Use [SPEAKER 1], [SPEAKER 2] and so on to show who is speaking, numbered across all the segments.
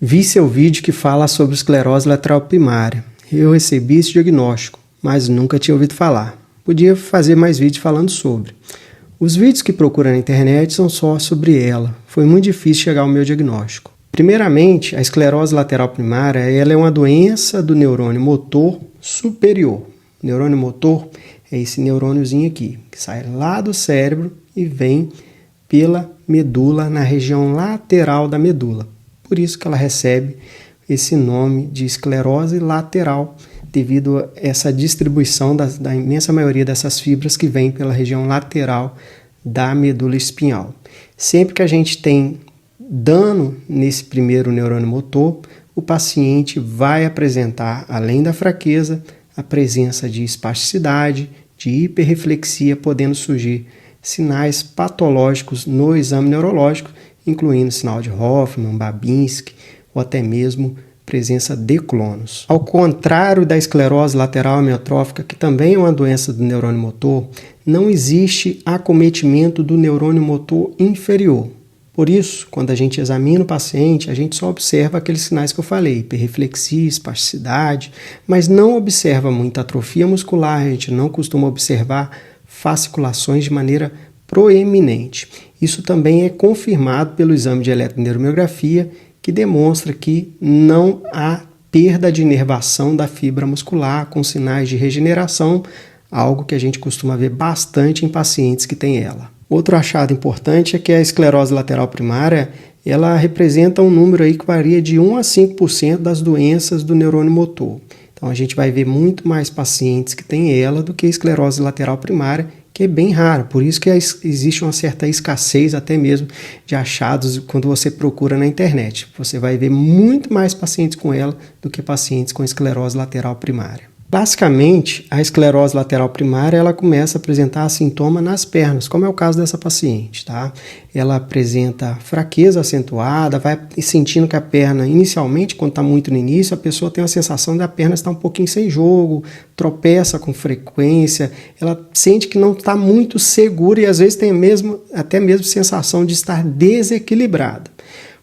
[SPEAKER 1] Vi seu vídeo que fala sobre esclerose lateral primária. Eu recebi esse diagnóstico, mas nunca tinha ouvido falar. Podia fazer mais vídeos falando sobre. Os vídeos que procura na internet são só sobre ela. Foi muito difícil chegar ao meu diagnóstico. Primeiramente, a esclerose lateral primária ela é uma doença do neurônio motor superior. O neurônio motor é esse neurôniozinho aqui, que sai lá do cérebro e vem pela medula, na região lateral da medula. Por isso que ela recebe esse nome de esclerose lateral, devido a essa distribuição da imensa maioria dessas fibras que vem pela região lateral da medula espinhal. Sempre que a gente tem dano nesse primeiro neurônio motor, o paciente vai apresentar, além da fraqueza, a presença de espasticidade, de hiperreflexia, podendo surgir sinais patológicos no exame neurológico, incluindo sinal de Hoffmann, Babinski ou até mesmo presença de clonos. Ao contrário da esclerose lateral amiotrófica, que também é uma doença do neurônio motor, não existe acometimento do neurônio motor inferior. Por isso, quando a gente examina o paciente, a gente só observa aqueles sinais que eu falei, hiperreflexia, espasticidade, mas não observa muita atrofia muscular, a gente não costuma observar fasciculações de maneira proeminente. Isso também é confirmado pelo exame de eletroneuromiografia, que demonstra que não há perda de inervação da fibra muscular com sinais de regeneração, algo que a gente costuma ver bastante em pacientes que têm ela. Outro achado importante é que a esclerose lateral primária ela representa um número aí que varia de 1 a 5% das doenças do neurônio motor. Então a gente vai ver muito mais pacientes que têm ela do que a esclerose lateral primária, que é bem rara, por isso que existe uma certa escassez até mesmo de achados quando você procura na internet. Você vai ver muito mais pacientes com ela do que pacientes com esclerose lateral primária. Basicamente, a esclerose lateral primária ela começa a apresentar sintoma nas pernas, como é o caso dessa paciente, tá? Ela apresenta fraqueza acentuada, vai sentindo que a perna, inicialmente, quando está muito no início, a pessoa tem a sensação de a perna estar um pouquinho sem jogo, tropeça com frequência, ela sente que não está muito segura e às vezes tem até mesmo sensação de estar desequilibrada.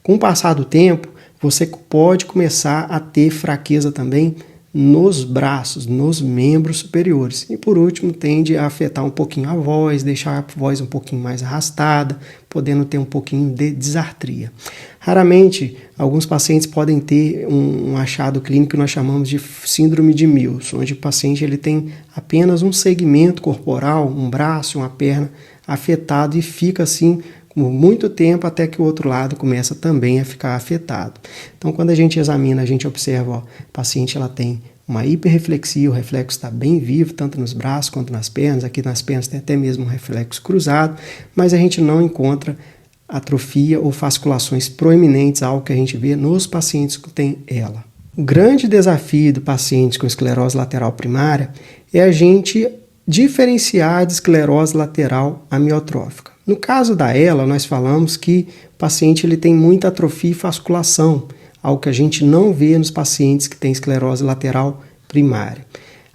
[SPEAKER 1] Com o passar do tempo, você pode começar a ter fraqueza também nos braços, nos membros superiores. E por último, tende a afetar um pouquinho a voz, deixar a voz um pouquinho mais arrastada, podendo ter um pouquinho de disartria. Raramente, alguns pacientes podem ter um achado clínico que nós chamamos de síndrome de Mills, onde o paciente ele tem apenas um segmento corporal, um braço, uma perna afetado e fica assim por muito tempo até que o outro lado começa também a ficar afetado. Então, quando a gente examina, a gente observa, a paciente ela tem uma hiperreflexia, o reflexo está bem vivo, tanto nos braços quanto nas pernas. Aqui nas pernas tem até mesmo um reflexo cruzado, mas a gente não encontra atrofia ou fasciculações proeminentes, algo que a gente vê nos pacientes que têm ela. O grande desafio do paciente com esclerose lateral primária é a gente diferenciar de esclerose lateral amiotrófica. No caso da ELA, nós falamos que o paciente ele tem muita atrofia e fasciculação, algo que a gente não vê nos pacientes que têm esclerose lateral primária.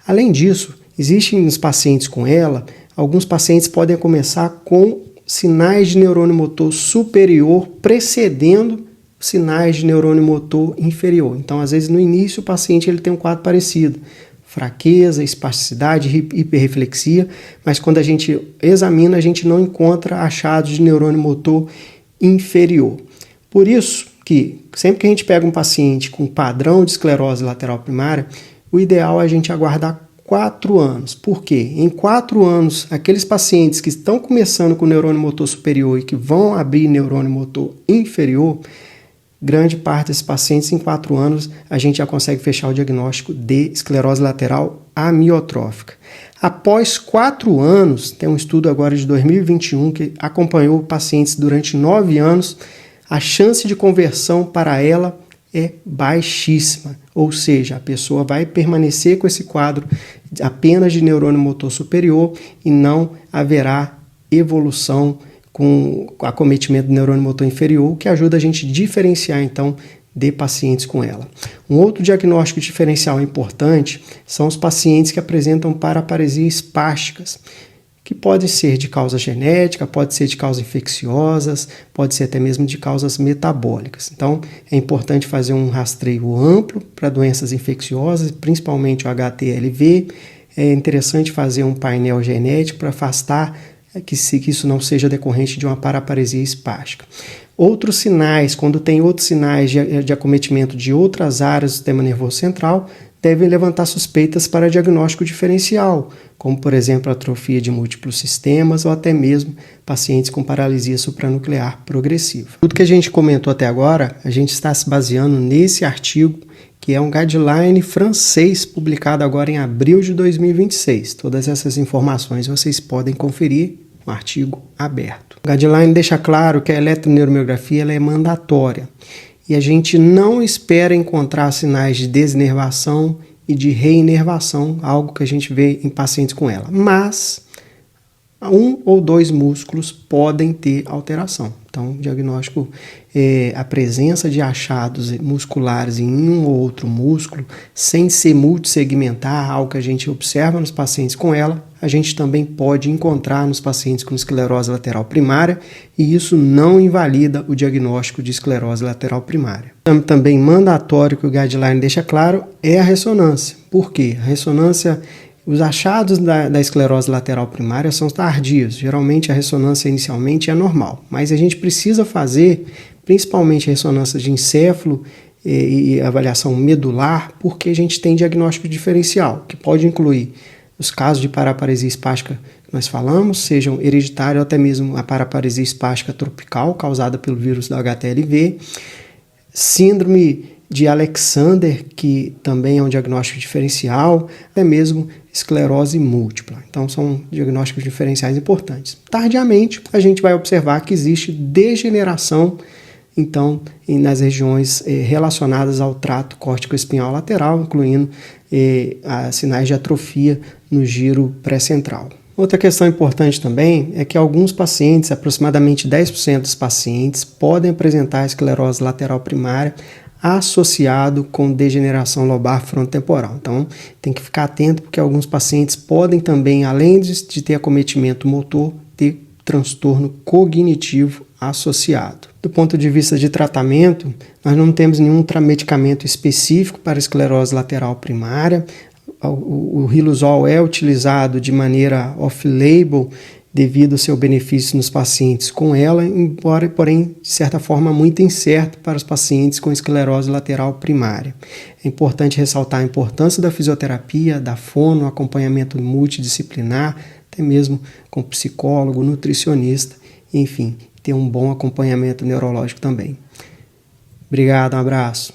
[SPEAKER 1] Além disso, existem nos pacientes com ELA, alguns pacientes podem começar com sinais de neurônio motor superior precedendo sinais de neurônio motor inferior. Então, às vezes, no início, o paciente ele tem um quadro parecido. Fraqueza, espasticidade, hiperreflexia, mas quando a gente examina, a gente não encontra achados de neurônio motor inferior. Por isso que, sempre que a gente pega um paciente com padrão de esclerose lateral primária, o ideal é a gente aguardar 4 anos. Por quê? Em 4 anos, aqueles pacientes que estão começando com neurônio motor superior e que vão abrir neurônio motor inferior, grande parte desses pacientes, em 4 anos, a gente já consegue fechar o diagnóstico de esclerose lateral amiotrófica. Após 4 anos, tem um estudo agora de 2021 que acompanhou pacientes durante 9 anos, a chance de conversão para ela é baixíssima, ou seja, a pessoa vai permanecer com esse quadro apenas de neurônio motor superior e não haverá evolução com acometimento do neurônio motor inferior, que ajuda a gente a diferenciar, então, de pacientes com ela. Um outro diagnóstico diferencial importante são os pacientes que apresentam paraparesia espásticas. que pode ser de causa genética, pode ser de causas infecciosas, pode ser até mesmo de causas metabólicas. Então, é importante fazer um rastreio amplo para doenças infecciosas, principalmente o HTLV. É interessante fazer um painel genético para afastar que isso não seja decorrente de uma paraparesia espástica. Outros sinais, quando tem outros sinais de acometimento de outras áreas do sistema nervoso central, devem levantar suspeitas para diagnóstico diferencial, como, por exemplo, atrofia de múltiplos sistemas ou até mesmo pacientes com paralisia supranuclear progressiva. Tudo que a gente comentou até agora, a gente está se baseando nesse artigo, que é um guideline francês publicado agora em abril de 2026. Todas essas informações vocês podem conferir no artigo aberto. O guideline deixa claro que a eletroneuromiografia ela é mandatória e a gente não espera encontrar sinais de desnervação e de reinervação, algo que a gente vê em pacientes com ela. Mas um ou dois músculos podem ter alteração. Então, o diagnóstico é a presença de achados musculares em um ou outro músculo, sem ser multissegmentar, algo que a gente observa nos pacientes com ela, a gente também pode encontrar nos pacientes com esclerose lateral primária, e isso não invalida o diagnóstico de esclerose lateral primária. Também mandatório que o guideline deixa claro é a ressonância. Por quê? A ressonância, os achados da esclerose lateral primária são tardios. Geralmente a ressonância inicialmente é normal, mas a gente precisa fazer principalmente ressonância de encéfalo e avaliação medular, porque a gente tem diagnóstico diferencial, que pode incluir os casos de paraparesia espástica que nós falamos, sejam hereditário ou até mesmo a paraparesia espástica tropical, causada pelo vírus do HTLV, síndrome de Alexander, que também é um diagnóstico diferencial, até mesmo esclerose múltipla. Então, são diagnósticos diferenciais importantes. Tardiamente, a gente vai observar que existe degeneração, então, nas regiões relacionadas ao trato córtico-espinhal lateral, incluindo sinais de atrofia no giro pré-central. Outra questão importante também é que alguns pacientes, aproximadamente 10% dos pacientes, podem apresentar esclerose lateral primária associado com degeneração lobar frontotemporal. Então, tem que ficar atento porque alguns pacientes podem também, além de ter acometimento motor, ter transtorno cognitivo associado. Do ponto de vista de tratamento, nós não temos nenhum medicamento específico para esclerose lateral primária. O riluzol é utilizado de maneira off-label devido ao seu benefício nos pacientes com ela, embora, porém, de certa forma, muito incerto para os pacientes com esclerose lateral primária. É importante ressaltar a importância da fisioterapia, da fono, acompanhamento multidisciplinar, até mesmo com psicólogo, nutricionista, enfim, ter um bom acompanhamento neurológico também. Obrigado, um abraço.